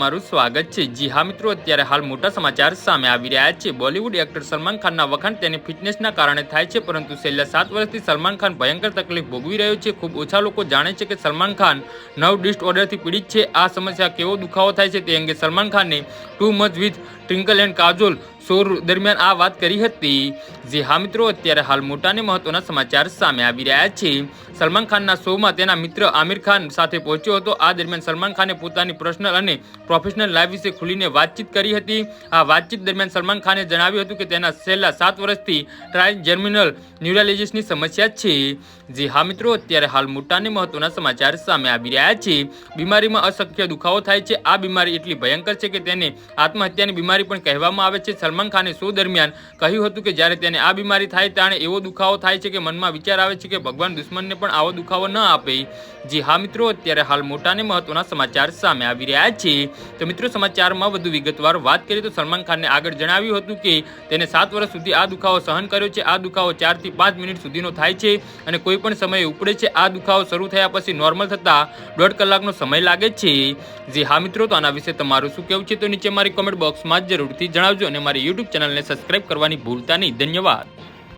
તમારું સ્વાગત છે। જી હા મિત્રો, અત્યારે હાલ મોટા સમાચાર સામે આવી રહ્યા છે। બોલિવૂડ એક્ટર સલમાન ખાનના વખાણ તેની ફિટનેસના કારણે થાય છે, પરંતુ છેલ્લા 7 વર્ષથી સલમાન ખાન ભયંકર તકલીફ ભોગવી રહ્યો છે। ખૂબ ઓછા લોકો જાણે છે કે સલમાન ખાન નર્વ ડિસઓર્ડરથી પીડિત છે। આ સમસ્યા કેવો દુખાવો થાય છે તે અંગે સલમાન ખાને too much with twinkle and Kajol show દરમિયાન આ વાત કરી હતી। જી હા મિત્રો, અત્યારે હાલ મોટા અને મહત્વના સમાચાર સામે આવી રહ્યા છે। સલમાન ખાનના શોમાં તેના મિત્ર આમિર ખાન સાથે પહોંચ્યો હતો। આ દરમિયાન સલમાન ખાને પોતાની પર્સનલ અને પ્રોફેશનલ લાઈફ વિશે ખુલીને વાતચીત કરી હતી। આ વાતચીત દરમિયાન સલમાન ખાને જણાવ્યું હતું કે તેના છેલ્લા 7 વર્ષથી ટ્રાઇજર્મિનલ ન્યુરાલિસિસની સમસ્યા છે। જી હા મિત્રો, અત્યારે હાલ મોટા અને મહત્વના સમાચાર સામે આવી રહ્યા છે। બીમારીમાં અશક્ય દુખાવો થાય છે। આ બીમારી એટલી ભયંકર છે કે તેને આત્મહત્યાની બીમારી પણ કહેવામાં આવે છે। સલમાન ખાને શો દરમિયાન કહ્યું હતું કે જ્યારે તેને આ બીમારી થાય ત્યારે એવો દુખાવો થાય છે કે મનમાં વિચાર આવે છે કે ભગવાન દુશ્મનને પણ આવો દુખાવો ન આપે। જી હા મિત્રો, અત્યારે હાલ મોટા અને મહત્વના સમાચાર સામે આવી રહ્યા છે। તો મિત્રો, સમાચારમાં વધુ વિગતવાર વાત કરીએ તો સલમાન ખાનને આગળ જણાવ્યું હતું કે તેને 7 વર્ષ સુધી આ દુખાવો સહન કર્યો છે। આ દુખાવો 4 થી 5 મિનિટ સુધીનો થાય છે અને કોઈ પણ સમયે ઉપડે છે। આ દુખાવો શરૂ થયા પછી નોર્મલ થતા 1.5 કલાકનો સમય લાગે છે। જી હા મિત્રો, તો આના વિશે તમારું શું કહેવું છે તો નીચે મારી કોમેન્ટ બોક્સમાં જરૂરથી જણાવજો અને મારી યુટ્યુબ ચેનલને સબસ્ક્રાઇબ કરવાની ભૂલતા નહીં। ધન્યવાદ।